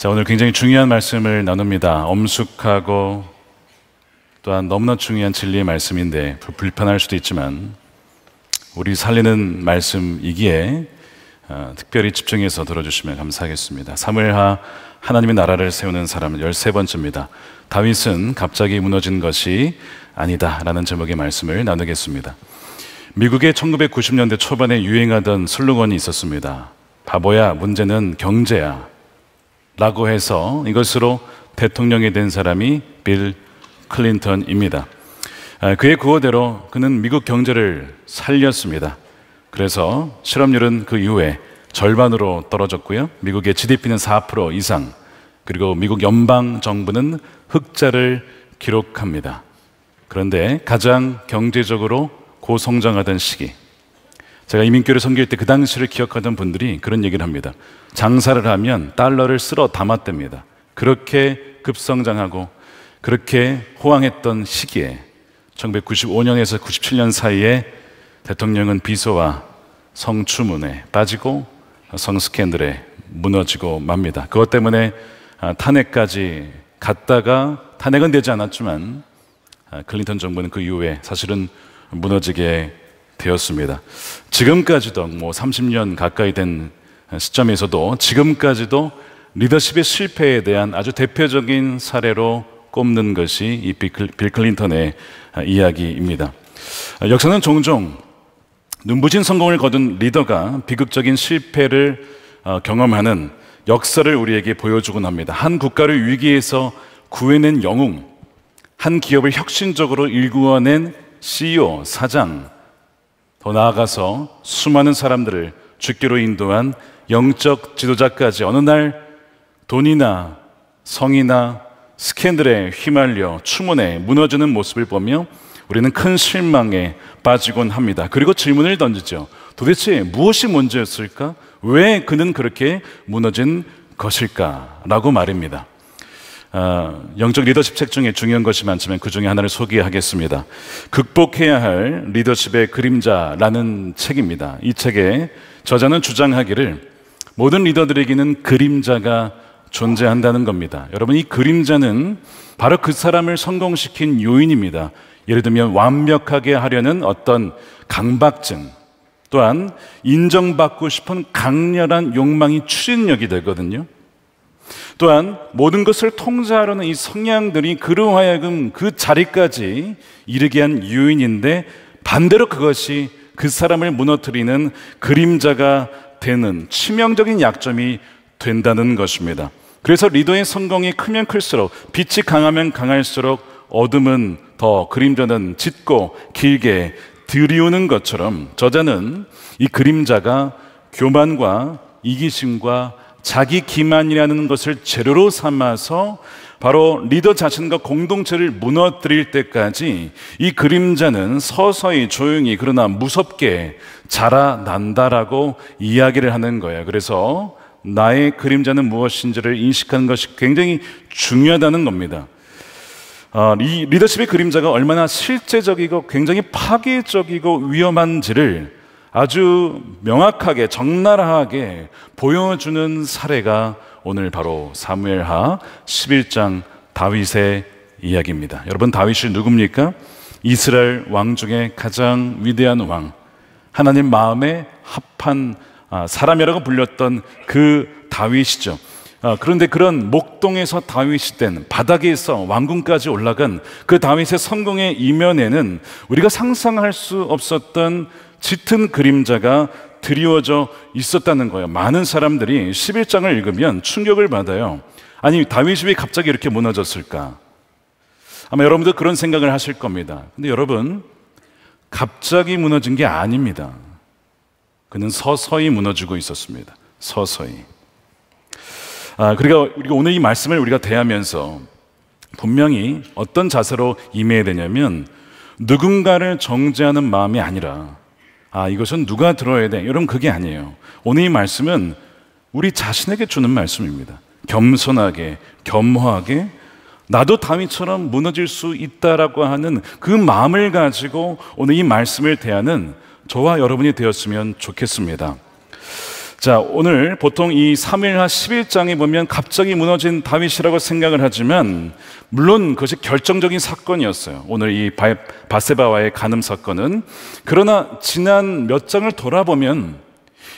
자, 오늘 굉장히 중요한 말씀을 나눕니다. 엄숙하고 또한 너무나 중요한 진리의 말씀인데 불편할 수도 있지만 우리 살리는 말씀이기에 특별히 집중해서 들어주시면 감사하겠습니다. 사무엘하 하나님의 나라를 세우는 사람은 13번째입니다. 다윗은 갑자기 무너진 것이 아니다 라는 제목의 말씀을 나누겠습니다. 미국의 1990년대 초반에 유행하던 슬로건이 있었습니다. 바보야, 문제는 경제야 라고 해서 이것으로 대통령이 된 사람이 빌 클린턴입니다. 그의 구호대로 그는 미국 경제를 살렸습니다. 그래서 실업률은 그 이후에 절반으로 떨어졌고요, 미국의 GDP는 4% 이상, 그리고 미국 연방정부는 흑자를 기록합니다. 그런데 가장 경제적으로 고성장하던 시기, 제가 이민교를 섬길 때 그 당시를 기억하던 분들이 그런 얘기를 합니다. 장사를 하면 달러를 쓸어 담았답니다. 그렇게 급성장하고 그렇게 호황했던 시기에 1995년에서 97년 사이에 대통령은 비서와 성추문에 빠지고 성스캔들에 무너지고 맙니다. 그것 때문에 탄핵까지 갔다가 탄핵은 되지 않았지만 클린턴 정부는 그 이후에 사실은 무너지게 되었습니다. 지금까지도 30년 가까이 된 시점에서도 지금까지도 리더십의 실패에 대한 아주 대표적인 사례로 꼽는 것이 이 빌 클린턴의 이야기입니다. 역사는 종종 눈부신 성공을 거둔 리더가 비극적인 실패를 경험하는 역사를 우리에게 보여주곤 합니다. 한 국가를 위기에서 구해낸 영웅, 한 기업을 혁신적으로 일구어낸 CEO, 사장, 더 나아가서 수많은 사람들을 죽기로 인도한 영적 지도자까지 어느 날 돈이나 성이나 스캔들에 휘말려 추문에 무너지는 모습을 보며 우리는 큰 실망에 빠지곤 합니다. 그리고 질문을 던지죠. 도대체 무엇이 문제였을까? 왜 그는 그렇게 무너진 것일까? 라고 말입니다. 영적 리더십 책 중에 중요한 것이 많지만 그 중에 하나를 소개하겠습니다. 극복해야 할 리더십의 그림자라는 책입니다. 이 책의 저자는 주장하기를 모든 리더들에게는 그림자가 존재한다는 겁니다. 여러분, 이 그림자는 바로 그 사람을 성공시킨 요인입니다. 예를 들면 완벽하게 하려는 어떤 강박증, 또한 인정받고 싶은 강렬한 욕망이 추진력이 되거든요. 또한 모든 것을 통제하려는 이 성향들이 그로 하여금 그 자리까지 이르게 한 요인인데, 반대로 그것이 그 사람을 무너뜨리는 그림자가 되는 치명적인 약점이 된다는 것입니다. 그래서 리더의 성공이 크면 클수록, 빛이 강하면 강할수록 어둠은 더, 그림자는 짙고 길게 들이우는 것처럼 저자는 이 그림자가 교만과 이기심과 자기 기만이라는 것을 재료로 삼아서 바로 리더 자신과 공동체를 무너뜨릴 때까지 이 그림자는 서서히 조용히 그러나 무섭게 자라난다라고 이야기를 하는 거예요. 그래서 나의 그림자는 무엇인지를 인식하는 것이 굉장히 중요하다는 겁니다. 이 리더십의 그림자가 얼마나 실제적이고 굉장히 파괴적이고 위험한지를 아주 명확하게 적나라하게 보여주는 사례가 오늘 바로 사무엘하 11장 다윗의 이야기입니다. 여러분, 다윗이 누굽니까? 이스라엘 왕 중에 가장 위대한 왕, 하나님 마음에 합한 사람이라고 불렸던 그 다윗이죠. 그런데 그런 목동에서 다윗이 된, 바닥에서 왕궁까지 올라간 그 다윗의 성공의 이면에는 우리가 상상할 수 없었던 짙은 그림자가 드리워져 있었다는 거예요. 많은 사람들이 11장을 읽으면 충격을 받아요. 아니, 다윗이 왜 갑자기 이렇게 무너졌을까? 아마 여러분도 그런 생각을 하실 겁니다. 근데 여러분, 갑자기 무너진 게 아닙니다. 그는 서서히 무너지고 있었습니다. 서서히. 그러니까 우리가 오늘 이 말씀을 우리가 대하면서 분명히 어떤 자세로 임해야 되냐면, 누군가를 정죄하는 마음이 아니라 이것은 누가 들어야 돼, 여러분, 그게 아니에요. 오늘 이 말씀은 우리 자신에게 주는 말씀입니다. 겸손하게, 겸허하게, 나도 다윗처럼 무너질 수 있다라고 하는 그 마음을 가지고 오늘 이 말씀을 대하는 저와 여러분이 되었으면 좋겠습니다. 자, 오늘 보통 이 사무엘하 11장에 보면 갑자기 무너진 다윗이라고 생각을 하지만 물론 그것이 결정적인 사건이었어요. 오늘 이 밧세바와의 간음 사건은. 그러나 지난 몇 장을 돌아보면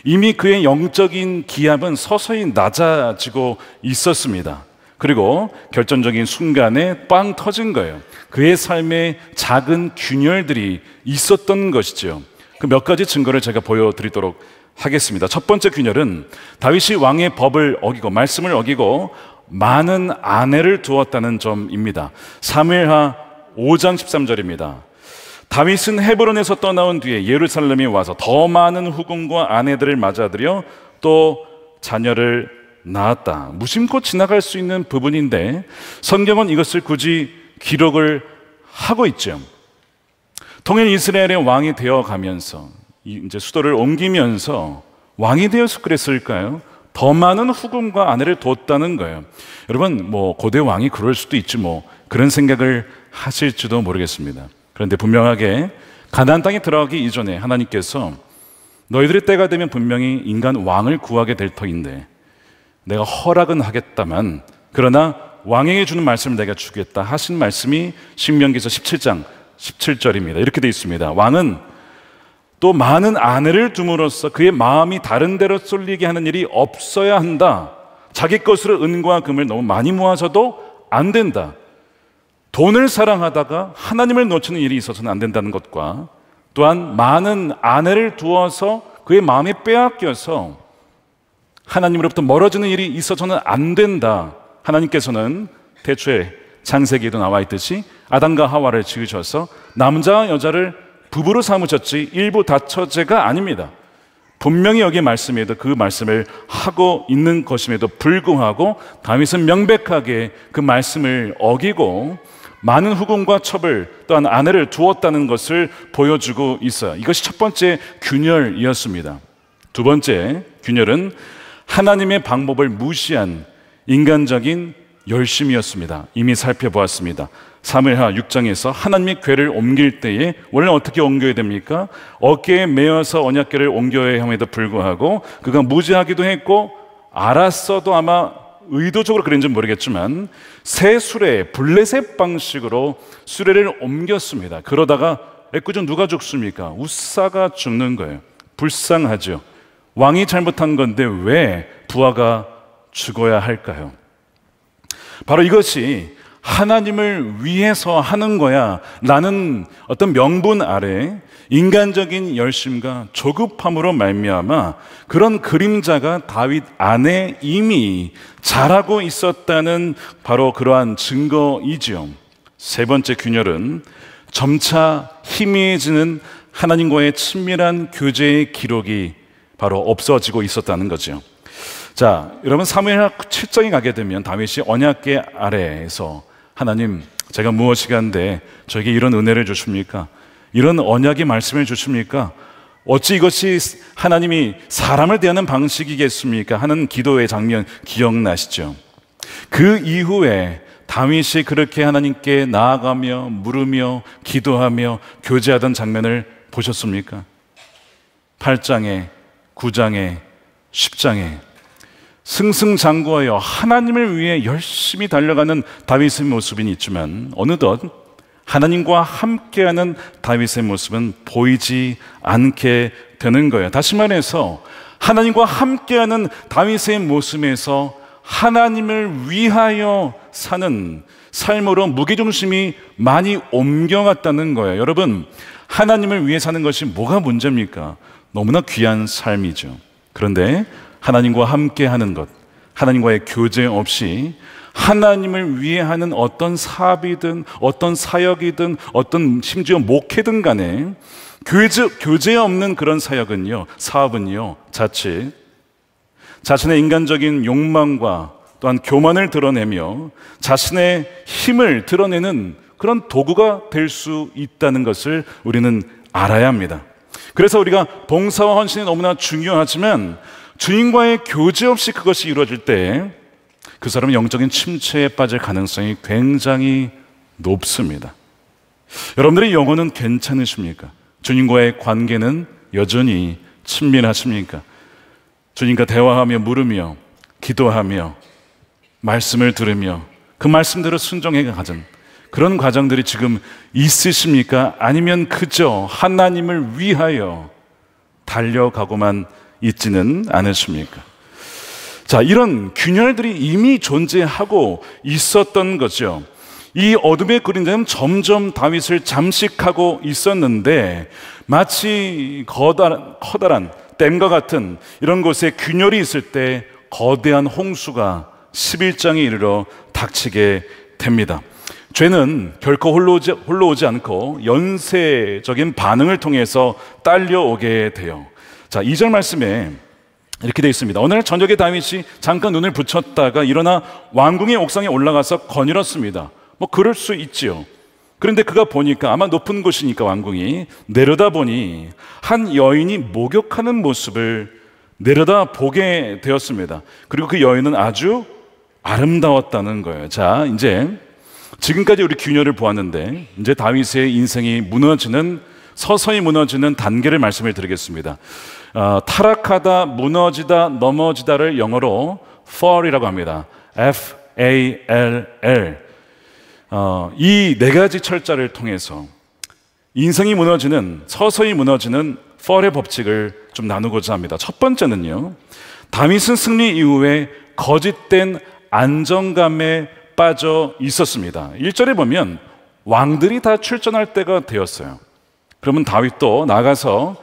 이미 그의 영적인 기압은 서서히 낮아지고 있었습니다. 그리고 결정적인 순간에 빵 터진 거예요. 그의 삶에 작은 균열들이 있었던 것이죠. 그 몇 가지 증거를 제가 보여드리도록 하겠습니다. 첫 번째 균열은 다윗이 왕의 법을 어기고 말씀을 어기고 많은 아내를 두었다는 점입니다. 사무엘하 5장 13절입니다. 다윗은 헤브론에서 떠나온 뒤에 예루살렘에 와서 더 많은 후궁과 아내들을 맞아들여 또 자녀를 낳았다. 무심코 지나갈 수 있는 부분인데 성경은 이것을 굳이 기록을 하고 있죠. 통일 이스라엘의 왕이 되어 가면서 이제 수도를 옮기면서 왕이 되어서 그랬을까요? 더 많은 후궁과 아내를 뒀다는 거예요. 여러분, 고대 왕이 그럴 수도 있지 그런 생각을 하실지도 모르겠습니다. 그런데 분명하게 가나안 땅에 들어가기 이전에 하나님께서 너희들의 때가 되면 분명히 인간 왕을 구하게 될 터인데 내가 허락은 하겠다만 그러나 왕에게 주는 말씀을 내가 주겠다 하신 말씀이 신명기서 17장 17절입니다. 이렇게 되어 있습니다. 왕은 또 많은 아내를 둠으로써 그의 마음이 다른 데로 쏠리게 하는 일이 없어야 한다. 자기 것으로 은과 금을 너무 많이 모아서도 안 된다. 돈을 사랑하다가 하나님을 놓치는 일이 있어서는 안 된다는 것과 또한 많은 아내를 두어서 그의 마음에 빼앗겨서 하나님으로부터 멀어지는 일이 있어서는 안 된다. 하나님께서는 태초에 창세기에도 나와 있듯이 아담과 하와를 지으셔서 남자와 여자를 부부로 삼으셨지 일부 다처제가 아닙니다. 분명히 여기 말씀에도 그 말씀을 하고 있는 것임에도 불구하고 다윗은 명백하게 그 말씀을 어기고 많은 후궁과 첩을 또한 아내를 두었다는 것을 보여주고 있어요. 이것이 첫 번째 균열이었습니다. 두 번째 균열은 하나님의 방법을 무시한 인간적인 열심이었습니다. 이미 살펴보았습니다. 사무엘하 6장에서 하나님의 궤를 옮길 때에 원래 어떻게 옮겨야 됩니까? 어깨에 메어서 언약궤를 옮겨야 함에도 불구하고 그가 무지하기도 했고 알았어도 아마 의도적으로 그랬는지 모르겠지만 새 수레, 블레셋 방식으로 수레를 옮겼습니다. 그러다가 애꿎은 누가 죽습니까? 우사가 죽는 거예요. 불쌍하죠. 왕이 잘못한 건데 왜 부하가 죽어야 할까요? 바로 이것이 하나님을 위해서 하는 거야 라는 어떤 명분 아래 인간적인 열심과 조급함으로 말미암아 그런 그림자가 다윗 안에 이미 자라고 있었다는 바로 그러한 증거이지요. 세 번째 균열은 점차 희미해지는 하나님과의 친밀한 교제의 기록이 바로 없어지고 있었다는 거죠. 자, 여러분 사무엘하 7장에 가게 되면 다윗이 언약궤 아래에서 하나님, 제가 무엇이간데 저에게 이런 은혜를 주십니까? 이런 언약의 말씀을 주십니까? 어찌 이것이 하나님이 사람을 대하는 방식이겠습니까? 하는 기도의 장면 기억나시죠? 그 이후에 다윗이 그렇게 하나님께 나아가며 물으며 기도하며 교제하던 장면을 보셨습니까? 8장에 9장에 10장에 승승장구하여 하나님을 위해 열심히 달려가는 다윗의 모습이 있지만 어느덧 하나님과 함께하는 다윗의 모습은 보이지 않게 되는 거예요. 다시 말해서 하나님과 함께하는 다윗의 모습에서 하나님을 위하여 사는 삶으로 무게중심이 많이 옮겨갔다는 거예요. 여러분, 하나님을 위해 사는 것이 뭐가 문제입니까? 너무나 귀한 삶이죠. 그런데 하나님과 함께 하는 것, 하나님과의 교제 없이 하나님을 위해 하는 어떤 사업이든 어떤 사역이든 어떤 심지어 목회든 간에 교제 없는 그런 사역은요, 사업은요, 자신의 인간적인 욕망과 또한 교만을 드러내며 자신의 힘을 드러내는 그런 도구가 될 수 있다는 것을 우리는 알아야 합니다. 그래서 우리가 봉사와 헌신이 너무나 중요하지만 주님과의 교제 없이 그것이 이루어질 때 그 사람은 영적인 침체에 빠질 가능성이 굉장히 높습니다. 여러분들의 영혼은 괜찮으십니까? 주님과의 관계는 여전히 친밀하십니까? 주님과 대화하며 물으며 기도하며 말씀을 들으며 그 말씀대로 순종해 가는 그런 과정들이 지금 있으십니까? 아니면 그저 하나님을 위하여 달려가고만 있지는 않으십니까? 자, 이런 균열들이 이미 존재하고 있었던 거죠. 이 어둠의 그림자는 점점 다윗을 잠식하고 있었는데 마치 커다란 댐과 같은 이런 곳에 균열이 있을 때 거대한 홍수가 11장에 이르러 닥치게 됩니다. 죄는 결코 홀로 오지 않고 연쇄적인 반응을 통해서 딸려오게 돼요. 자, 2절 말씀에 이렇게 되어 있습니다. 어느 날 저녁에 다윗이 잠깐 눈을 붙였다가 일어나 왕궁의 옥상에 올라가서 거닐었습니다. 뭐 그럴 수 있지요. 그런데 그가 보니까, 아마 높은 곳이니까 왕궁이, 내려다보니 한 여인이 목욕하는 모습을 내려다보게 되었습니다. 그리고 그 여인은 아주 아름다웠다는 거예요. 자, 이제 지금까지 우리 균열을 보았는데 이제 다윗의 인생이 서서히 무너지는 단계를 말씀을 드리겠습니다. 타락하다, 무너지다, 넘어지다를 영어로 fall이라고 합니다. F-A-L-L. 이 네 가지 철자를 통해서 인생이 서서히 무너지는 fall의 법칙을 좀 나누고자 합니다. 첫 번째는요, 다윗은 승리 이후에 거짓된 안정감에 빠져 있었습니다. 1절에 보면 왕들이 다 출전할 때가 되었어요. 그러면 다윗도 나가서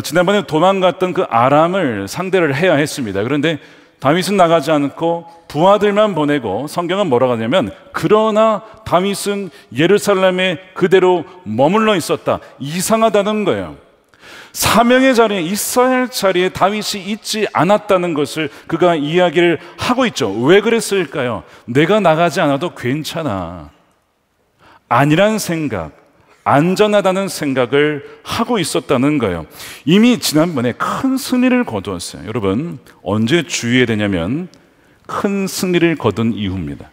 지난번에 도망갔던 그 아람을 상대를 해야 했습니다. 그런데 다윗은 나가지 않고 부하들만 보내고, 성경은 뭐라고 하냐면 그러나 다윗은 예루살렘에 그대로 머물러 있었다. 이상하다는 거예요. 사명의 자리에, 있어야 할 자리에 다윗이 있지 않았다는 것을 그가 이야기를 하고 있죠. 왜 그랬을까요? 내가 나가지 않아도 괜찮아, 아니란 생각, 안전하다는 생각을 하고 있었다는 거예요. 이미 지난번에 큰 승리를 거두었어요. 여러분, 언제 주의해야 되냐면 큰 승리를 거둔 이후입니다.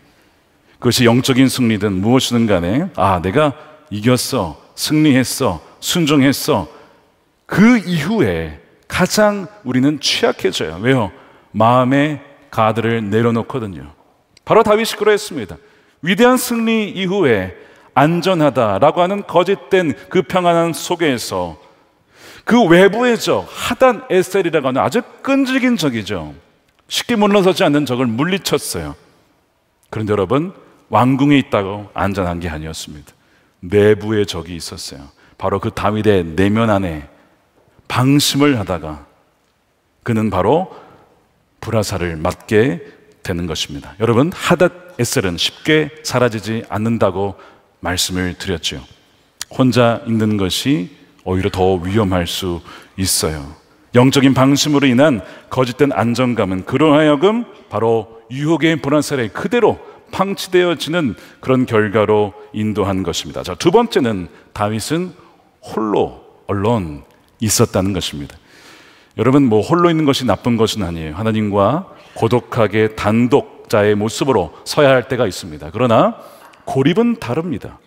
그것이 영적인 승리든 무엇이든 간에, 내가 이겼어, 승리했어, 순종했어, 그 이후에 가장 우리는 취약해져요. 왜요? 마음의 가드를 내려놓거든요. 바로 다윗이 그러했습니다. 위대한 승리 이후에 안전하다라고 하는 거짓된 그 평안한 속에서 그 외부의 적, 하단 에셀이라고 하는 아주 끈질긴 적이죠. 쉽게 물러서지 않는 적을 물리쳤어요. 그런데 여러분, 왕궁에 있다고 안전한 게 아니었습니다. 내부의 적이 있었어요. 바로 그 다윗의 내면 안에 방심을 하다가 그는 바로 불화살을 맞게 되는 것입니다. 여러분, 하닷 에셀은 쉽게 사라지지 않는다고 말씀을 드렸죠. 혼자 있는 것이 오히려 더 위험할 수 있어요. 영적인 방심으로 인한 거짓된 안정감은 그로 하여금 바로 유혹의 불화살에 그대로 방치되어지는 그런 결과로 인도한 것입니다. 자, 두 번째는 다윗은 홀로 alone 있었다는 것입니다. 여러분, 홀로 있는 것이 나쁜 것은 아니에요. 하나님과 고독하게 단독자의 모습으로 서야 할 때가 있습니다. 그러나 고립은 다릅니다.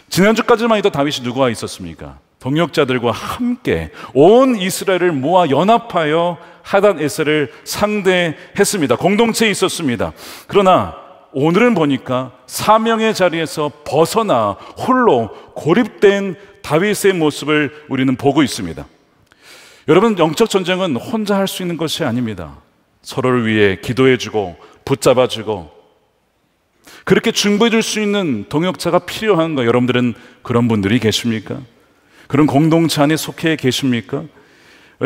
지난주까지만 해도 다윗이 누구와 있었습니까? 동역자들과 함께 온 이스라엘을 모아 연합하여 하단 에셀을 상대했습니다. 공동체에 있었습니다. 그러나 오늘은 보니까 사명의 자리에서 벗어나 홀로 고립된 다윗의 모습을 우리는 보고 있습니다. 여러분, 영적 전쟁은 혼자 할 수 있는 것이 아닙니다. 서로를 위해 기도해주고 붙잡아주고 그렇게 중보해 줄 수 있는 동역자가 필요한 거예요. 여러분들은 그런 분들이 계십니까? 그런 공동체 안에 속해 계십니까?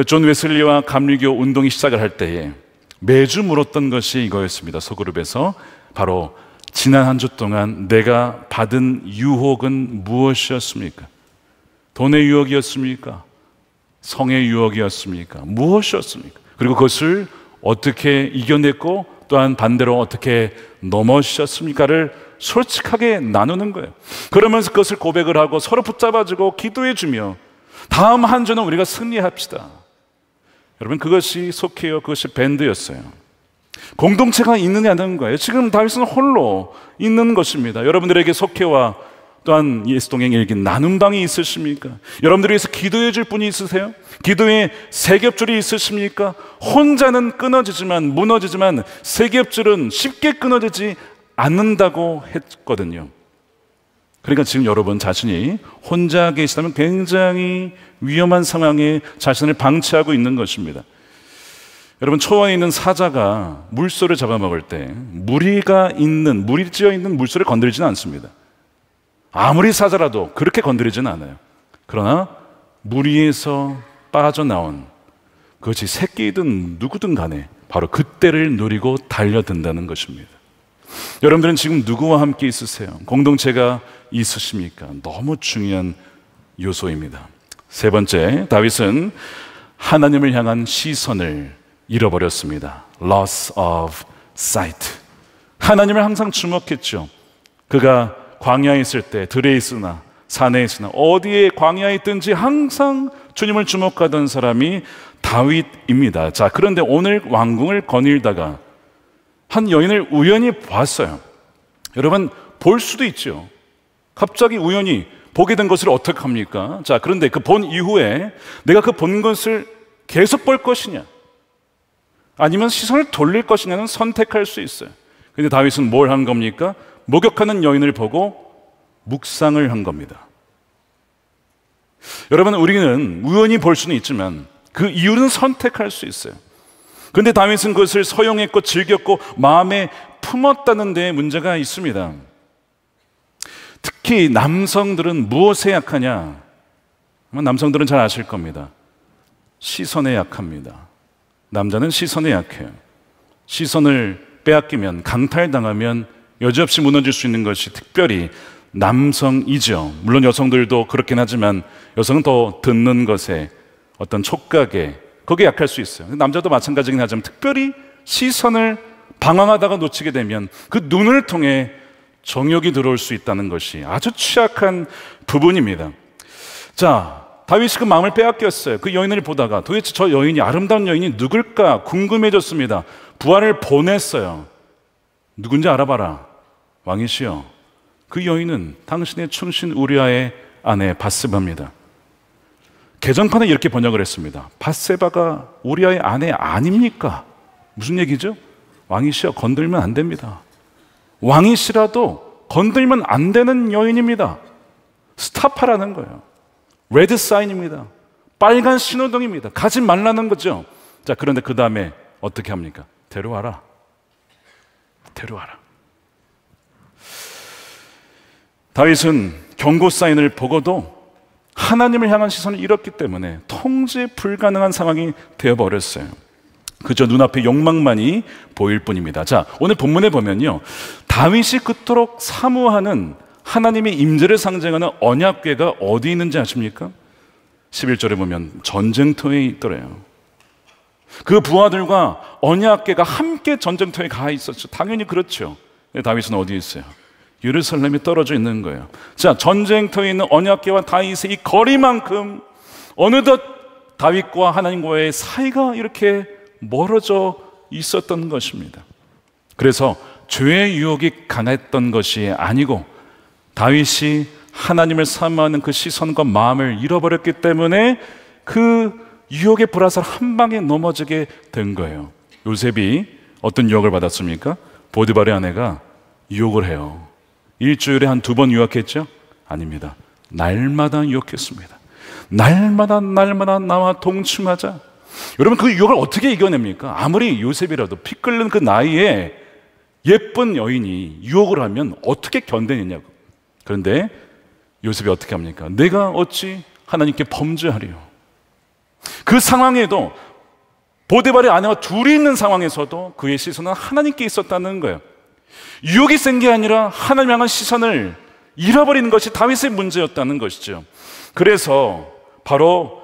존 웨슬리와 감리교 운동이 시작을 할 때에 매주 물었던 것이 이거였습니다. 소그룹에서 바로 지난 한 주 동안 내가 받은 유혹은 무엇이었습니까? 돈의 유혹이었습니까? 성의 유혹이었습니까? 무엇이었습니까? 그리고 그것을 어떻게 이겨냈고 또한 반대로 어떻게 넘어지셨습니까를 솔직하게 나누는 거예요. 그러면서 그것을 고백을 하고 서로 붙잡아주고 기도해주며 다음 한 주는 우리가 승리합시다. 여러분, 그것이 속해요. 그것이 밴드였어요. 공동체가 있느냐는 거예요. 지금 다윗은 홀로 있는 것입니다. 여러분들에게 속해와 또한 예수동행 일기 나눔방이 있으십니까? 여러분들을 위해서 기도해 줄 분이 있으세요? 기도에 세겹줄이 있으십니까? 혼자는 끊어지지만 무너지지만 세겹줄은 쉽게 끊어지지 않는다고 했거든요. 그러니까 지금 여러분 자신이 혼자 계시다면 굉장히 위험한 상황에 자신을 방치하고 있는 것입니다. 여러분, 초원에 있는 사자가 물소를 잡아먹을 때 물이 찌어 있는 물소를 건드리지는 않습니다. 아무리 사자라도 그렇게 건드리지는 않아요. 그러나 물 위에서 빠져나온 그것이 새끼든 누구든 간에 바로 그때를 노리고 달려든다는 것입니다. 여러분들은 지금 누구와 함께 있으세요? 공동체가 있으십니까? 너무 중요한 요소입니다. 세 번째, 다윗은 하나님을 향한 시선을 잃어버렸습니다. Loss of sight. 하나님을 항상 주목했죠. 그가 광야에 있을 때, 들에 있으나 산에 있으나 어디에 광야에 있든지 항상 주님을 주목하던 사람이 다윗입니다. 자, 그런데 오늘 왕궁을 거닐다가 한 여인을 우연히 봤어요. 여러분, 볼 수도 있죠. 갑자기 우연히 보게 된 것을 어떻게 합니까? 자, 그런데 그 본 이후에 내가 그 본 것을 계속 볼 것이냐, 아니면 시선을 돌릴 것이냐는 선택할 수 있어요. 그런데 다윗은 뭘 한 겁니까? 목욕하는 여인을 보고 묵상을 한 겁니다. 여러분, 우리는 우연히 볼 수는 있지만 그 이유는 선택할 수 있어요. 그런데 다윗은 그것을 서용했고 즐겼고 마음에 품었다는 데 문제가 있습니다. 특히 남성들은 무엇에 약하냐? 남성들은 잘 아실 겁니다. 시선에 약합니다. 남자는 시선에 약해요. 시선을 빼앗기면, 강탈당하면 여지없이 무너질 수 있는 것이 특별히 남성이죠. 물론 여성들도 그렇긴 하지만 여성은 더 듣는 것에, 어떤 촉각에, 거기에 약할 수 있어요. 남자도 마찬가지긴 하지만 특별히 시선을 방황하다가 놓치게 되면 그 눈을 통해 정욕이 들어올 수 있다는 것이 아주 취약한 부분입니다. 자, 다윗이 그 마음을 빼앗겼어요. 그 여인을 보다가 도대체 저 여인이, 아름다운 여인이 누굴까 궁금해졌습니다. 부하를 보냈어요. 누군지 알아봐라. 왕이시여, 그 여인은 당신의 충신 우리아의 아내 밧세바입니다. 개정판에 이렇게 번역을 했습니다. 밧세바가 우리아의 아내 아닙니까? 무슨 얘기죠? 왕이시여, 건들면 안 됩니다. 왕이시라도 건들면 안 되는 여인입니다. 스탑하라는 거예요. 레드 사인입니다. 빨간 신호등입니다. 가지 말라는 거죠. 자, 그런데 그 다음에 어떻게 합니까? 데려와라. 데려와라. 다윗은 경고 사인을 보고도 하나님을 향한 시선을 잃었기 때문에 통제 불가능한 상황이 되어버렸어요. 그저 눈앞에 욕망만이 보일 뿐입니다. 자, 오늘 본문에 보면요, 다윗이 그토록 사모하는 하나님의 임재를 상징하는 언약궤가 어디 있는지 아십니까? 11절에 보면 전쟁터에 있더래요. 그 부하들과 언약궤가 함께 전쟁터에 가 있었죠. 당연히 그렇죠. 다윗은 어디에 있어요? 예루살렘에 떨어져 있는 거예요. 자, 전쟁터에 있는 언약궤와 다윗의 이 거리만큼 어느덧 다윗과 하나님과의 사이가 이렇게 멀어져 있었던 것입니다. 그래서 죄의 유혹이 강했던 것이 아니고 다윗이 하나님을 사모하는 그 시선과 마음을 잃어버렸기 때문에 그 유혹의 불화살 한 방에 넘어지게 된 거예요. 요셉이 어떤 유혹을 받았습니까? 보디발의 아내가 유혹을 해요. 일주일에 한 2번 유혹했죠? 아닙니다. 날마다 유혹했습니다. 날마다 나와 동침하자. 여러분, 그 유혹을 어떻게 이겨냅니까? 아무리 요셉이라도 피 끓는 그 나이에 예쁜 여인이 유혹을 하면 어떻게 견뎌내냐고. 그런데 요셉이 어떻게 합니까? 내가 어찌 하나님께 범죄하리요? 그 상황에도, 보디발의 아내와 둘이 있는 상황에서도 그의 시선은 하나님께 있었다는 거예요. 유혹이 센 게 아니라 하나님 향한 시선을 잃어버리는 것이 다윗의 문제였다는 것이죠. 그래서 바로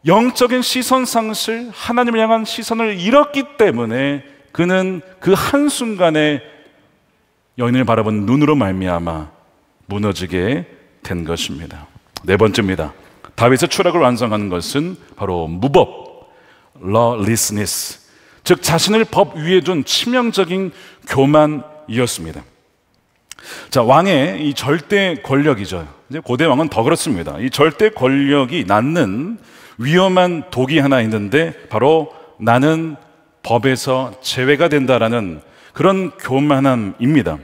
영적인 시선 상실, 하나님을 향한 시선을 잃었기 때문에 그는 그 한순간에 여인을 바라본 눈으로 말미암아 무너지게 된 것입니다. 네 번째입니다. 다윗의 추락을 완성하는 것은 바로 무법, lawlessness, 즉 자신을 법 위에 둔 치명적인 교만이었습니다. 자, 왕의 이 절대 권력이죠. 이제 고대 왕은 더 그렇습니다. 이 절대 권력이 낳는 위험한 독이 하나 있는데 바로 나는 법에서 제외가 된다라는 그런 교만함입니다.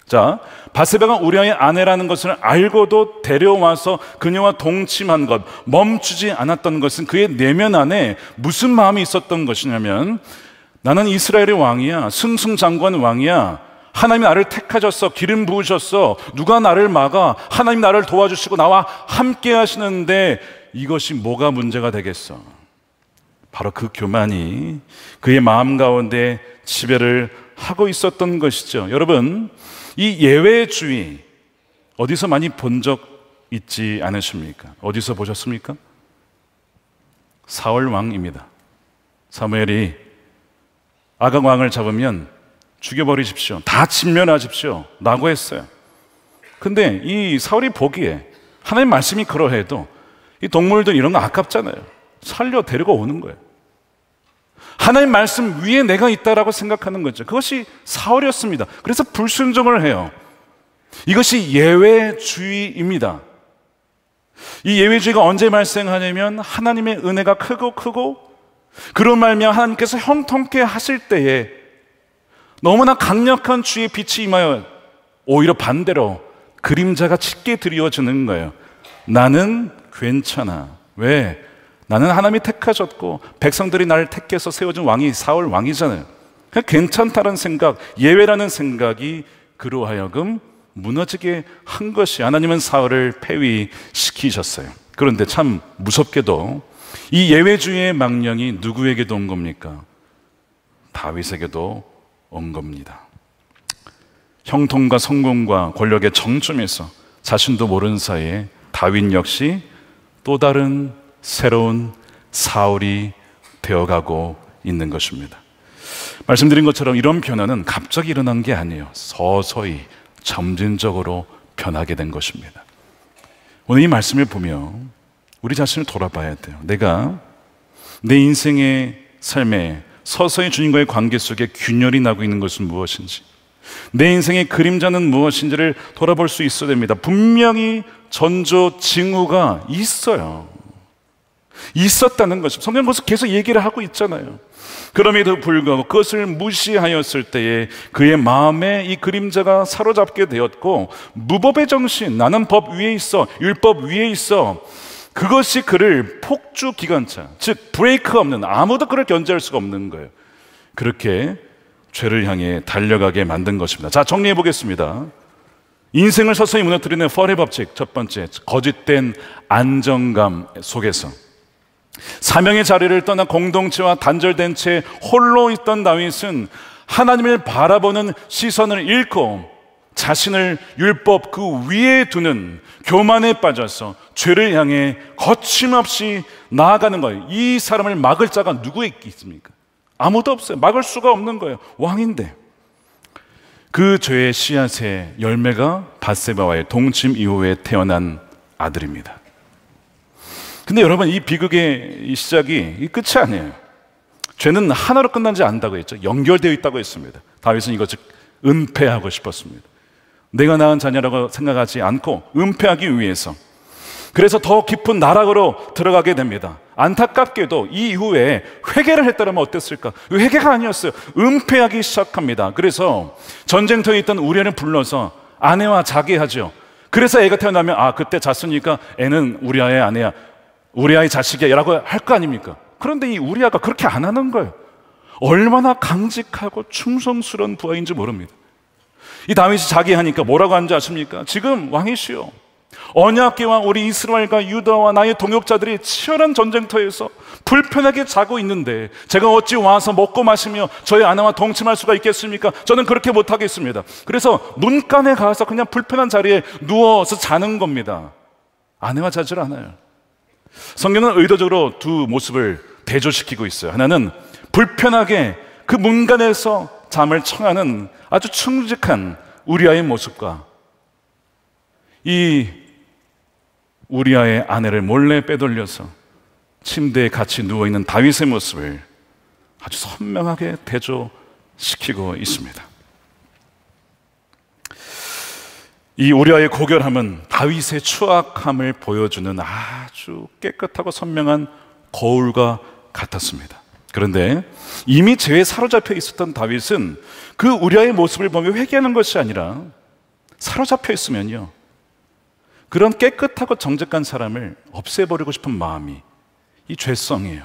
자, 바세바가 우리아의 아내라는 것을 알고도 데려와서 그녀와 동침한 것, 멈추지 않았던 것은 그의 내면 안에 무슨 마음이 있었던 것이냐면, 나는 이스라엘의 왕이야, 승승장구한 왕이야, 하나님이 나를 택하셨어, 기름 부으셨어, 누가 나를 막아, 하나님 나를 도와주시고 나와 함께 하시는데 이것이 뭐가 문제가 되겠어. 바로 그 교만이 그의 마음 가운데 지배를 하고 있었던 것이죠. 여러분, 이 예외주의 어디서 많이 본 적 있지 않으십니까? 어디서 보셨습니까? 사울 왕입니다. 사무엘이 아각 왕을 잡으면 죽여버리십시오, 다 진멸하십시오 라고 했어요. 근데 이 사울이 보기에 하나님 말씀이 그러해도 이 동물들 이런 거 아깝잖아요. 살려 데리고 오는 거예요. 하나님 말씀 위에 내가 있다라고 생각하는 거죠. 그것이 사울이었습니다. 그래서 불순종을 해요. 이것이 예외주의입니다. 이 예외주의가 언제 발생하냐면 하나님의 은혜가 크고 그로 말미암아 하나님께서 형통케 하실 때에 너무나 강력한 주의 빛이 임하여 오히려 반대로 그림자가 짙게 드리워지는 거예요. 나는 괜찮아. 왜? 나는 하나님이 택하셨고 백성들이 나를 택해서 세워준 왕이 사울 왕이잖아요. 그냥 괜찮다는 생각, 예외라는 생각이 그로 하여금 무너지게 한 것이, 하나님은 사울을 폐위시키셨어요. 그런데 참 무섭게도 이 예외주의의 망령이 누구에게도 온 겁니까? 다윗에게도 온 겁니다. 형통과 성공과 권력의 정점에서 자신도 모르는 사이에 다윗 역시 또 다른 새로운 사울이 되어가고 있는 것입니다. 말씀드린 것처럼 이런 변화는 갑자기 일어난 게 아니에요. 서서히 점진적으로 변하게 된 것입니다. 오늘 이 말씀을 보며 우리 자신을 돌아봐야 돼요. 내가 내 인생의 삶에 서서히 주님과의 관계 속에 균열이 나고 있는 것은 무엇인지, 내 인생의 그림자는 무엇인지를 돌아볼 수 있어야 됩니다. 분명히 전조 징후가 있어요. 있었다는 것입니다. 성경 그것을 계속 얘기를 하고 있잖아요. 그럼에도 불구하고 그것을 무시하였을 때에 그의 마음에 이 그림자가 사로잡게 되었고, 무법의 정신, 나는 법 위에 있어, 율법 위에 있어, 그것이 그를 폭주 기관차, 즉 브레이크 없는, 아무도 그를 견제할 수가 없는 거예요. 그렇게 죄를 향해 달려가게 만든 것입니다. 자, 정리해 보겠습니다. 인생을 서서히 무너뜨리는 펄의 법칙, 첫 번째, 거짓된 안정감 속에서 사명의 자리를 떠나 공동체와 단절된 채 홀로 있던 다윗은 하나님을 바라보는 시선을 잃고 자신을 율법 그 위에 두는 교만에 빠져서 죄를 향해 거침없이 나아가는 거예요. 이 사람을 막을 자가 누구에 있습니까? 아무도 없어요. 막을 수가 없는 거예요. 왕인데. 그 죄의 씨앗의 열매가 밧세바와의 동침 이후에 태어난 아들입니다. 근데 여러분, 이 비극의 이 시작이 이 끝이 아니에요. 죄는 하나로 끝난지 안다고 했죠. 연결되어 있다고 했습니다. 다윗은 이것을 은폐하고 싶었습니다. 내가 낳은 자녀라고 생각하지 않고 은폐하기 위해서, 그래서 더 깊은 나락으로 들어가게 됩니다. 안타깝게도 이 이후에 회개를 했다면 어땠을까? 회개가 아니었어요. 은폐하기 시작합니다. 그래서 전쟁터에 있던 우리아를 불러서 아내와 자게 하죠. 그래서 애가 태어나면 그때 잤으니까 애는 우리아의 아내야, 우리아의 자식이야 라고 할 거 아닙니까? 그런데 이 우리아가 그렇게 안 하는 거예요. 얼마나 강직하고 충성스러운 부하인지 모릅니다. 이 다윗이 자기 하니까 뭐라고 하는지 아십니까? 지금 왕이시여, 언약궤와 우리 이스라엘과 유다와 나의 동역자들이 치열한 전쟁터에서 불편하게 자고 있는데 제가 어찌 와서 먹고 마시며 저의 아내와 동침할 수가 있겠습니까? 저는 그렇게 못하겠습니다. 그래서 문간에 가서 그냥 불편한 자리에 누워서 자는 겁니다. 아내와 자질 않아요. 성경은 의도적으로 두 모습을 대조시키고 있어요. 하나는 불편하게 그 문간에서 잠을 청하는 아주 충직한 우리아의 모습과, 이 우리아의 아내를 몰래 빼돌려서 침대에 같이 누워있는 다윗의 모습을 아주 선명하게 대조시키고 있습니다. 이 우리아의 고결함은 다윗의 추악함을 보여주는 아주 깨끗하고 선명한 거울과 같았습니다. 그런데 이미 죄에 사로잡혀 있었던 다윗은 그 우리아의 모습을 보며 회개하는 것이 아니라, 사로잡혀 있으면요, 그런 깨끗하고 정직한 사람을 없애버리고 싶은 마음이, 이 죄성이에요.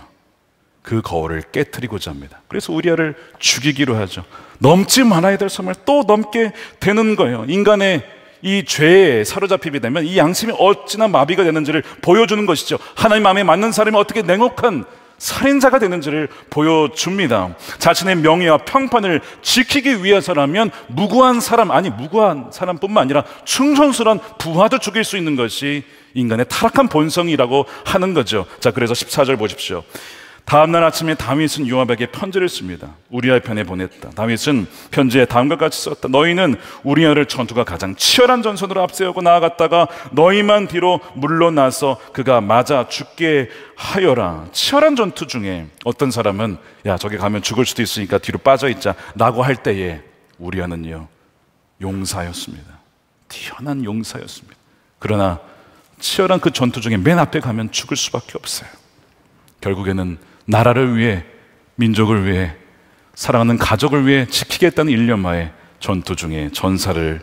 그 거울을 깨트리고자 합니다. 그래서 우리아를 죽이기로 하죠. 넘지 말아야 될 선을 또 넘게 되는 거예요. 인간의 이 죄에 사로잡히게 되면 이 양심이 어찌나 마비가 되는지를 보여주는 것이죠. 하나님 마음에 맞는 사람이 어떻게 냉혹한 살인자가 되는지를 보여줍니다. 자신의 명예와 평판을 지키기 위해서라면 무고한 사람뿐만 아니라 충성스러운 부하도 죽일 수 있는 것이 인간의 타락한 본성이라고 하는 거죠. 자, 그래서 14절 보십시오. 다음날 아침에 다윗은 요압에게 편지를 씁니다. 우리아의 편에 보냈다. 다윗은 편지에 다음과 같이 썼다. 너희는 우리아를 전투가 가장 치열한 전선으로 앞세우고 나아갔다가 너희만 뒤로 물러나서 그가 맞아 죽게 하여라. 치열한 전투 중에 어떤 사람은 야, 저기 가면 죽을 수도 있으니까 뒤로 빠져있자 라고 할 때에 우리아는요, 용사였습니다. 뛰어난 용사였습니다. 그러나 치열한 그 전투 중에 맨 앞에 가면 죽을 수밖에 없어요. 결국에는 나라를 위해, 민족을 위해, 사랑하는 가족을 위해 지키겠다는 일념하에 전투 중에 전사를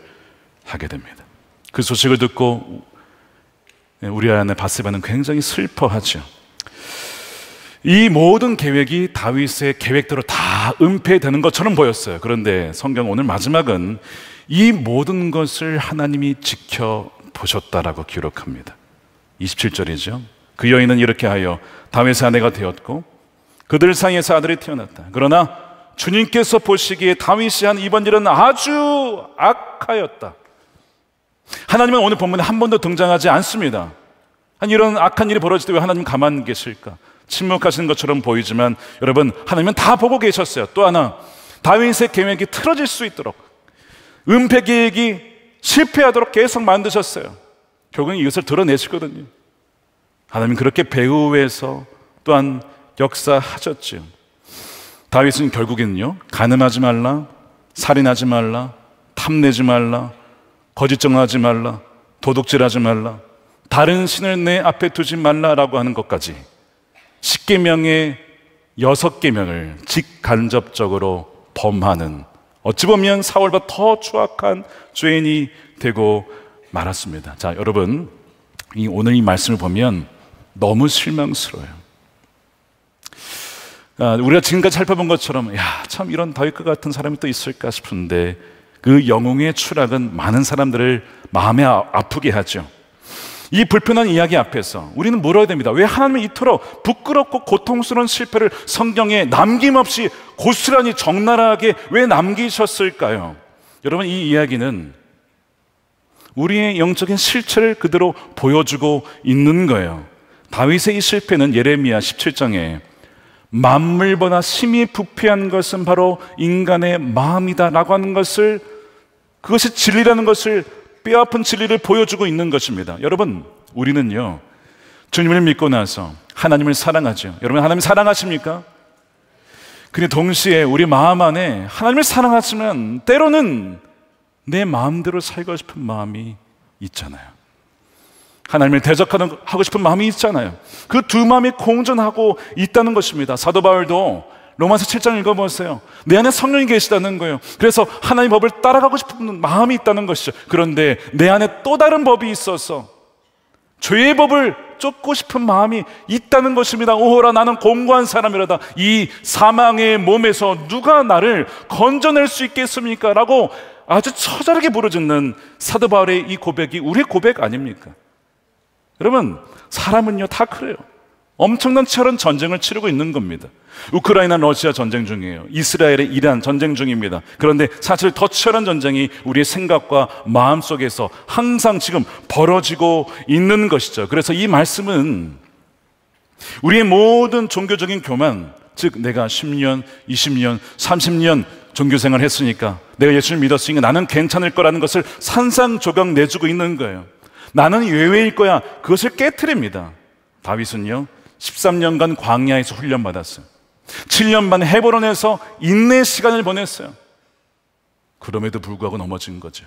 하게 됩니다. 그 소식을 듣고 우리아의 바세바는 굉장히 슬퍼하죠. 이 모든 계획이 다윗의 계획대로 다 은폐되는 것처럼 보였어요. 그런데 성경 오늘 마지막은 이 모든 것을 하나님이 지켜보셨다라고 기록합니다. 27절이죠. 그 여인은 이렇게 하여 다윗의 아내가 되었고 그들 사이에서 아들이 태어났다. 그러나 주님께서 보시기에 다윗이 한 이번 일은 아주 악하였다. 하나님은 오늘 본문에 한 번도 등장하지 않습니다. 이런 악한 일이 벌어질 때 왜 하나님 가만히 계실까? 침묵하시는 것처럼 보이지만 여러분, 하나님은 다 보고 계셨어요. 또 하나, 다윗의 계획이 틀어질 수 있도록, 은폐 계획이 실패하도록 계속 만드셨어요. 결국은 이것을 드러내시거든요. 하나님은 그렇게 배후에서 또한 역사하셨죠. 다윗은 결국에는요, 간음하지 말라, 살인하지 말라, 탐내지 말라, 거짓 증언하지 말라, 도둑질하지 말라, 다른 신을 내 앞에 두지 말라라고 하는 것까지 10계명의 6계명을 직간접적으로 범하는, 어찌 보면 사울보다 더 추악한 죄인이 되고 말았습니다. 자, 여러분, 오늘 이 말씀을 보면 너무 실망스러워요. 우리가 지금까지 살펴본 것처럼 참 이런 다윗과 같은 사람이 또 있을까 싶은데 그 영웅의 추락은 많은 사람들을 마음에 아프게 하죠. 이 불편한 이야기 앞에서 우리는 물어야 됩니다. 왜 하나님은 이토록 부끄럽고 고통스러운 실패를 성경에 남김없이 고스란히 적나라하게 왜 남기셨을까요? 여러분, 이 이야기는 우리의 영적인 실체를 그대로 보여주고 있는 거예요. 다윗의 이 실패는 예레미야 17장에 만물보다 심히 부패한 것은 바로 인간의 마음이다라고 하는 것을, 그것이 진리라는 것을, 뼈아픈 진리를 보여주고 있는 것입니다. 여러분, 우리는요, 주님을 믿고 나서 하나님을 사랑하죠. 여러분, 하나님 사랑하십니까? 근데 동시에 우리 마음 안에 하나님을 사랑하지만 때로는 내 마음대로 살고 싶은 마음이 있잖아요. 하나님을 대적하고 싶은 마음이 있잖아요. 그 두 마음이 공존하고 있다는 것입니다. 사도 바울도 로마서 7장 읽어보세요. 내 안에 성령이 계시다는 거예요. 그래서 하나님의 법을 따라가고 싶은 마음이 있다는 것이죠. 그런데 내 안에 또 다른 법이 있어서 죄의 법을 쫓고 싶은 마음이 있다는 것입니다. 오호라, 나는 공고한 사람이라다. 이 사망의 몸에서 누가 나를 건져낼 수 있겠습니까? 라고 아주 처절하게 부르짖는 사도 바울의 이 고백이 우리의 고백 아닙니까? 여러분, 사람은요 다 그래요. 엄청난 치열한 전쟁을 치르고 있는 겁니다. 우크라이나 러시아 전쟁 중이에요. 이스라엘의 이란 전쟁 중입니다. 그런데 사실 더 치열한 전쟁이 우리의 생각과 마음속에서 항상 지금 벌어지고 있는 것이죠. 그래서 이 말씀은 우리의 모든 종교적인 교만, 즉 내가 10년, 20년, 30년 종교생활을 했으니까, 내가 예수를 믿었으니까 나는 괜찮을 거라는 것을 산산조각 내주고 있는 거예요. 나는 예외일 거야, 그것을 깨트립니다. 다윗은요 13년간 광야에서 훈련받았어요. 7년 반 헤브론에서 인내 시간을 보냈어요. 그럼에도 불구하고 넘어진 거죠.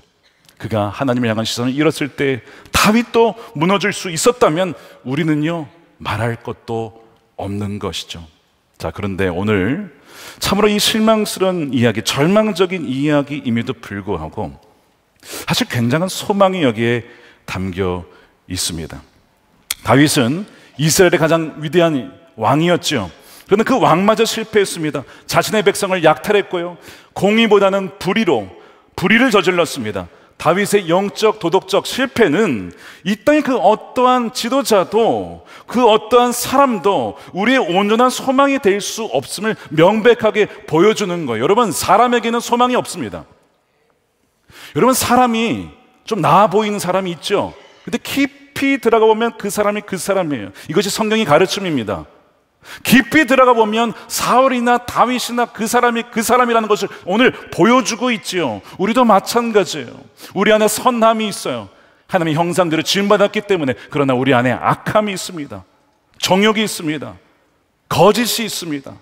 그가 하나님을 향한 시선을 잃었을 때 다윗도 무너질 수 있었다면 우리는요, 말할 것도 없는 것이죠. 자, 그런데 오늘 참으로 이 실망스러운 이야기, 절망적인 이야기임에도 불구하고 사실 굉장한 소망이 여기에 담겨 있습니다. 다윗은 이스라엘의 가장 위대한 왕이었죠. 그런데 그 왕마저 실패했습니다. 자신의 백성을 약탈했고요, 공의보다는 불의를 저질렀습니다. 다윗의 영적 도덕적 실패는 이 땅의 그 어떠한 지도자도, 그 어떠한 사람도 우리의 온전한 소망이 될 수 없음을 명백하게 보여주는 거예요. 여러분, 사람에게는 소망이 없습니다. 여러분, 사람이 좀 나아 보이는 사람이 있죠. 근데 깊이 들어가 보면 그 사람이 그 사람이에요. 이것이 성경의 가르침입니다. 깊이 들어가 보면 사울이나 다윗이나 그 사람이 그 사람이라는 것을 오늘 보여주고 있지요. 우리도 마찬가지예요. 우리 안에 선함이 있어요. 하나님의 형상대로 지음받았기 때문에. 그러나 우리 안에 악함이 있습니다. 정욕이 있습니다. 거짓이 있습니다.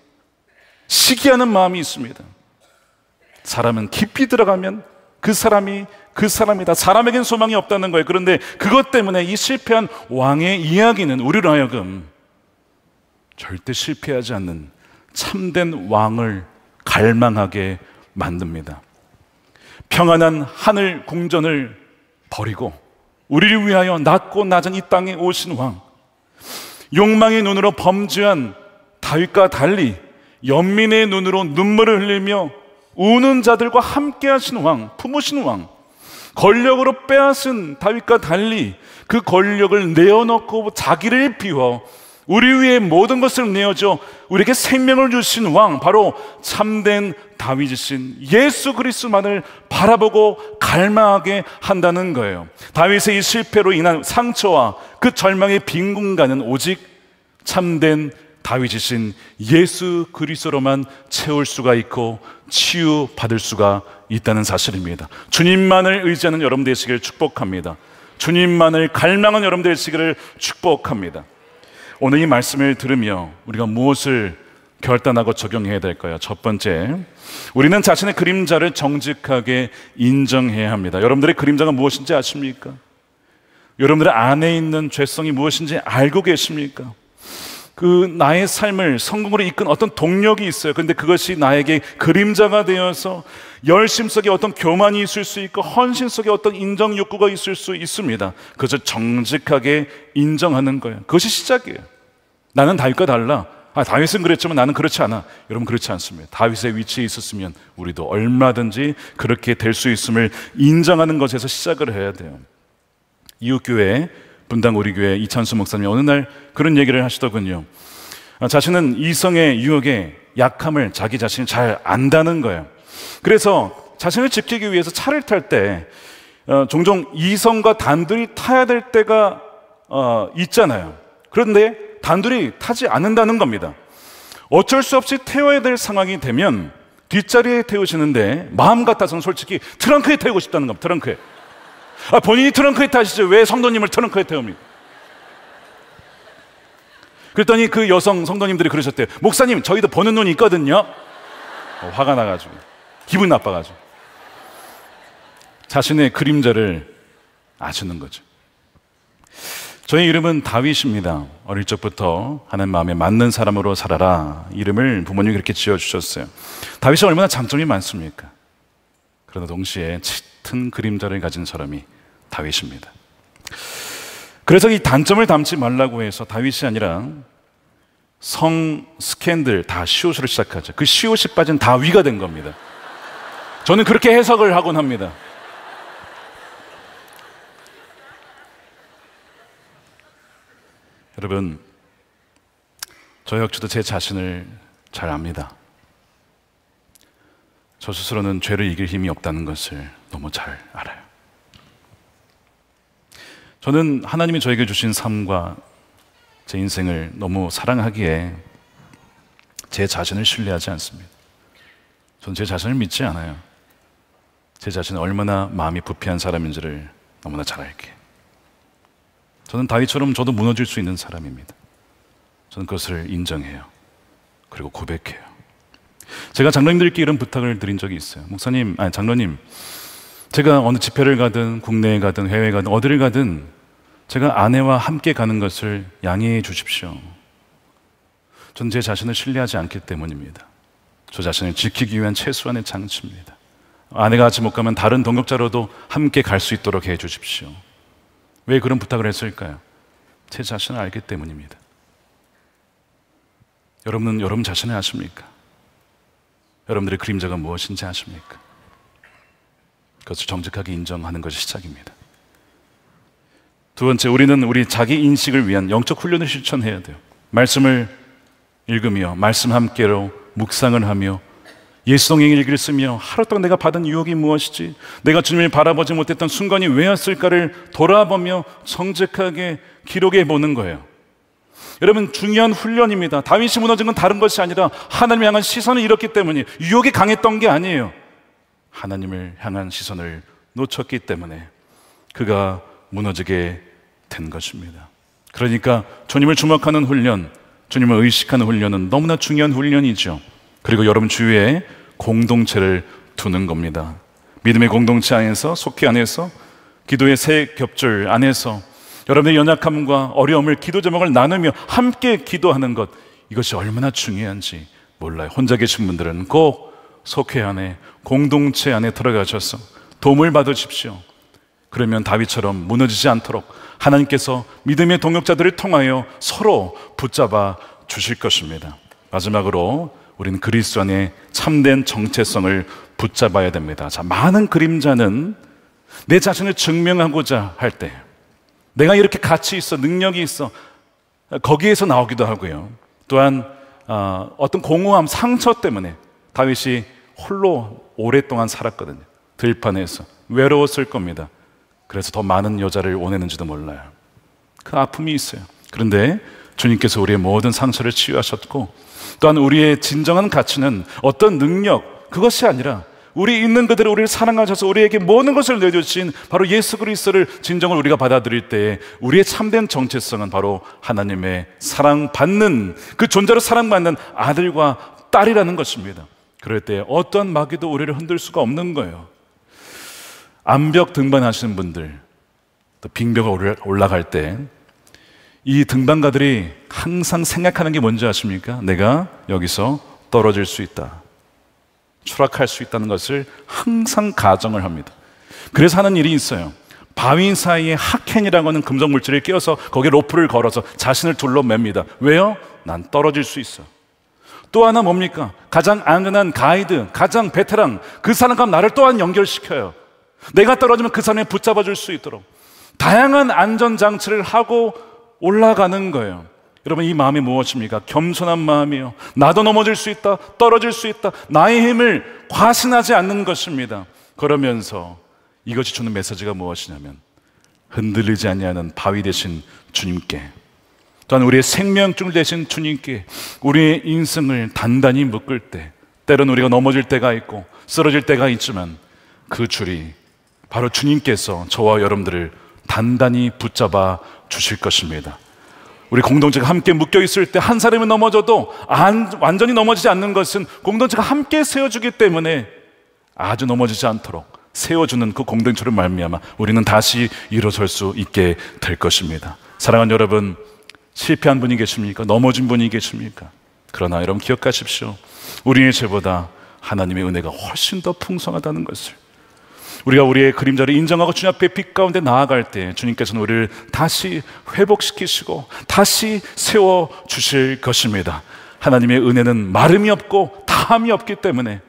시기하는 마음이 있습니다. 사람은 깊이 들어가면 그 사람이 그 사람이다. 사람에겐 소망이 없다는 거예요. 그런데 그것 때문에 이 실패한 왕의 이야기는 우리로 하여금 절대 실패하지 않는 참된 왕을 갈망하게 만듭니다. 평안한 하늘 궁전을 버리고 우리를 위하여 낮고 낮은 이 땅에 오신 왕, 욕망의 눈으로 범죄한 다윗과 달리 연민의 눈으로 눈물을 흘리며 우는 자들과 함께 하신 왕, 품으신 왕, 권력으로 빼앗은 다윗과 달리 그 권력을 내어놓고 자기를 비워 우리 위해 모든 것을 내어줘 우리에게 생명을 주신 왕, 바로 참된 다윗이신 예수 그리스도만을 바라보고 갈망하게 한다는 거예요. 다윗의 이 실패로 인한 상처와 그 절망의 빈 공간은 오직 참된 다윗이신 예수 그리스도로만 채울 수가 있고 치유받을 수가 있다는 사실입니다. 주님만을 의지하는 여러분 되시기를 축복합니다. 주님만을 갈망하는 여러분 되시기를 축복합니다. 오늘 이 말씀을 들으며 우리가 무엇을 결단하고 적용해야 될까요? 첫 번째, 우리는 자신의 그림자를 정직하게 인정해야 합니다. 여러분들의 그림자가 무엇인지 아십니까? 여러분들의 안에 있는 죄성이 무엇인지 알고 계십니까? 그 나의 삶을 성공으로 이끈 어떤 동력이 있어요. 그런데 그것이 나에게 그림자가 되어서 열심 속에 어떤 교만이 있을 수 있고 헌신 속에 어떤 인정 욕구가 있을 수 있습니다. 그것을 정직하게 인정하는 거예요. 그것이 시작이에요. 나는 다윗과 달라. 다윗은 그랬지만 나는 그렇지 않아. 여러분, 그렇지 않습니다. 다윗의 위치에 있었으면 우리도 얼마든지 그렇게 될 수 있음을 인정하는 것에서 시작을 해야 돼요. 이웃교회 분당 우리 교회 이찬수 목사님이 어느 날 그런 얘기를 하시더군요. 자신은 이성의 유혹에 약함을 자기 자신이 잘 안다는 거예요. 그래서 자신을 지키기 위해서 차를 탈 때 종종 이성과 단둘이 타야 될 때가 있잖아요. 그런데 단둘이 타지 않는다는 겁니다. 어쩔 수 없이 태워야 될 상황이 되면 뒷자리에 태우시는데 마음 같아서는 솔직히 트렁크에 태우고 싶다는 겁니다. 트렁크에. 본인이 트렁크에 타시죠. 왜 성도님을 트렁크에 태웁니까? 그랬더니 그 여성 성도님들이 그러셨대요. 목사님, 저희도 보는 눈이 있거든요. 화가 나가지고, 기분 나빠가지고. 자신의 그림자를 아시는 거죠. 저의 이름은 다윗입니다. 어릴 적부터 하나님 마음에 맞는 사람으로 살아라, 이름을 부모님이 그렇게 지어주셨어요. 다윗이 얼마나 장점이 많습니까? 그러나 동시에 짙은 그림자를 가진 사람이 다윗입니다. 그래서 이 단점을 담지 말라고 해서 다윗이 아니라 성 스캔들 다 시옷으로 시작하죠. 그 시옷이 빠진 다위가 된 겁니다. 저는 그렇게 해석을 하곤 합니다. 여러분, 저 역시도 제 자신을 잘 압니다. 저 스스로는 죄를 이길 힘이 없다는 것을 너무 잘 알아요. 저는 하나님이 저에게 주신 삶과 제 인생을 너무 사랑하기에 제 자신을 신뢰하지 않습니다. 저는 제 자신을 믿지 않아요. 제 자신은 얼마나 마음이 부패한 사람인지를 너무나 잘 알기에. 저는 다윗처럼 저도 무너질 수 있는 사람입니다. 저는 그것을 인정해요. 그리고 고백해요. 제가 장로님들께 이런 부탁을 드린 적이 있어요. 장로님, 제가 어느 집회를 가든 국내에 가든 해외에 가든 어디를 가든 제가 아내와 함께 가는 것을 양해해 주십시오. 전 제 자신을 신뢰하지 않기 때문입니다. 저 자신을 지키기 위한 최소한의 장치입니다. 아내가 같이 못 가면 다른 동역자로도 함께 갈 수 있도록 해 주십시오. 왜 그런 부탁을 했을까요? 제 자신을 알기 때문입니다. 여러분은 여러분 자신을 아십니까? 여러분들의 그림자가 무엇인지 아십니까? 그것을 정직하게 인정하는 것이 시작입니다. 두 번째, 우리는 우리 자기 인식을 위한 영적 훈련을 실천해야 돼요. 말씀을 읽으며 말씀 함께로 묵상을 하며 예수성경 일기를 쓰며 하루 동안 내가 받은 유혹이 무엇이지, 내가 주님을 바라보지 못했던 순간이 왜였을까를 돌아보며 정직하게 기록해 보는 거예요. 여러분, 중요한 훈련입니다. 다윗이 무너진 건 다른 것이 아니라 하나님을 향한 시선을 잃었기 때문이에요. 유혹이 강했던 게 아니에요. 하나님을 향한 시선을 놓쳤기 때문에 그가 무너지게 된 것입니다. 그러니까 주님을 주목하는 훈련, 주님을 의식하는 훈련은 너무나 중요한 훈련이죠. 그리고 여러분 주위에 공동체를 두는 겁니다. 믿음의 공동체 안에서, 속회 안에서, 기도의 세 겹줄 안에서 여러분의 연약함과 어려움을, 기도 제목을 나누며 함께 기도하는 것, 이것이 얼마나 중요한지 몰라요. 혼자 계신 분들은 꼭 속회 안에, 공동체 안에 들어가셔서 도움을 받으십시오. 그러면 다윗처럼 무너지지 않도록 하나님께서 믿음의 동역자들을 통하여 서로 붙잡아 주실 것입니다. 마지막으로 우리는 그리스도 안에 참된 정체성을 붙잡아야 됩니다. 자, 많은 그림자는 내 자신을 증명하고자 할 때, 내가 이렇게 가치 있어, 능력이 있어, 거기에서 나오기도 하고요. 또한 어떤 공허함, 상처 때문에 다윗이 홀로 오랫동안 살았거든요. 들판에서 외로웠을 겁니다. 그래서 더 많은 여자를 원했는지도 몰라요. 그 아픔이 있어요. 그런데 주님께서 우리의 모든 상처를 치유하셨고, 또한 우리의 진정한 가치는 어떤 능력, 그것이 아니라 우리 있는 그대로 우리를 사랑하셔서 우리에게 모든 것을 내주신 바로 예수 그리스도를 진정을 우리가 받아들일 때에 우리의 참된 정체성은 바로 하나님의 사랑받는, 그 존재로 사랑받는 아들과 딸이라는 것입니다. 그럴 때 어떤 마귀도 우리를 흔들 수가 없는 거예요. 암벽 등반하시는 분들, 또 빙벽을 올라갈 때 이 등반가들이 항상 생각하는 게 뭔지 아십니까? 내가 여기서 떨어질 수 있다, 추락할 수 있다는 것을 항상 가정을 합니다. 그래서 하는 일이 있어요. 바위 사이에 하켄이라고 하는 금속 물질을 끼워서 거기에 로프를 걸어서 자신을 둘러맵니다. 왜요? 난 떨어질 수 있어. 또 하나 뭡니까? 가장 안전한 가이드, 가장 베테랑, 그 사람과 나를 또한 연결시켜요. 내가 떨어지면 그 사람이 붙잡아 줄 수 있도록 다양한 안전장치를 하고 올라가는 거예요. 여러분, 이 마음이 무엇입니까? 겸손한 마음이요. 나도 넘어질 수 있다, 떨어질 수 있다, 나의 힘을 과신하지 않는 것입니다. 그러면서 이것이 주는 메시지가 무엇이냐면, 흔들리지 아니하는 바위 되신 주님께, 또한 우리의 생명줄 되신 주님께 우리의 인생을 단단히 묶을 때, 때로는 우리가 넘어질 때가 있고 쓰러질 때가 있지만 그 줄이 바로 주님께서 저와 여러분들을 단단히 붙잡아 주실 것입니다. 우리 공동체가 함께 묶여 있을 때 한 사람이 넘어져도 완전히 넘어지지 않는 것은 공동체가 함께 세워주기 때문에 아주 넘어지지 않도록 세워주는 그 공동체를 말미암아 우리는 다시 일어설 수 있게 될 것입니다. 사랑하는 여러분, 실패한 분이 계십니까? 넘어진 분이 계십니까? 그러나 여러분 기억하십시오. 우리의 죄보다 하나님의 은혜가 훨씬 더 풍성하다는 것을, 우리가 우리의 그림자를 인정하고 주님 앞에 빛 가운데 나아갈 때 주님께서는 우리를 다시 회복시키시고 다시 세워주실 것입니다. 하나님의 은혜는 마름이 없고 다함이 없기 때문에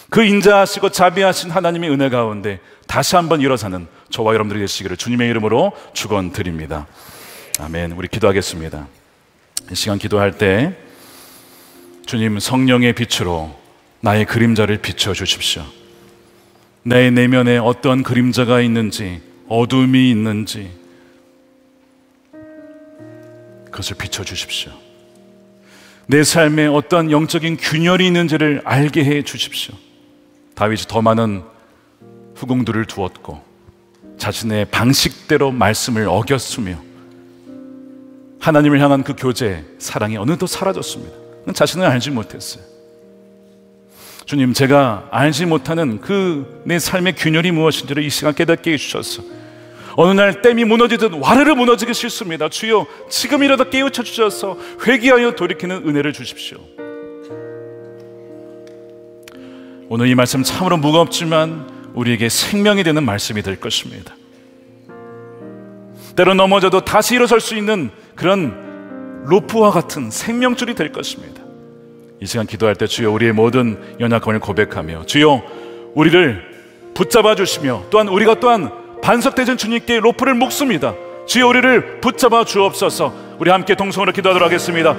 그 인자하시고 자비하신 하나님의 은혜 가운데 다시 한번 일어서는 저와 여러분들이 되시기를 주님의 이름으로 축원드립니다. 아멘. 우리 기도하겠습니다. 이 시간 기도할 때 주님, 성령의 빛으로 나의 그림자를 비춰주십시오. 내 내면에 어떤 그림자가 있는지, 어둠이 있는지 그것을 비춰주십시오. 내 삶에 어떤 영적인 균열이 있는지를 알게 해 주십시오. 다윗이 더 많은 후궁들을 두었고 자신의 방식대로 말씀을 어겼으며 하나님을 향한 그 교제, 사랑이 어느덧 사라졌습니다. 자신을 알지 못했어요. 주님, 제가 알지 못하는 그 내 삶의 균열이 무엇인지를 이 시간 깨닫게 해주셔서 어느 날 댐이 무너지듯 와르르 무너지기 싫습니다. 주여, 지금이라도 깨우쳐 주셔서 회개하여 돌이키는 은혜를 주십시오. 오늘 이 말씀 참으로 무겁지만 우리에게 생명이 되는 말씀이 될 것입니다. 때로 넘어져도 다시 일어설 수 있는 그런 로프와 같은 생명줄이 될 것입니다. 이 시간 기도할 때 주여, 우리의 모든 연약함을 고백하며 주여, 우리를 붙잡아 주시며 또한 우리가 또한 반석되신 주님께 로프를 묶습니다. 주여, 우리를 붙잡아 주옵소서. 우리 함께 동성으로 기도하도록 하겠습니다.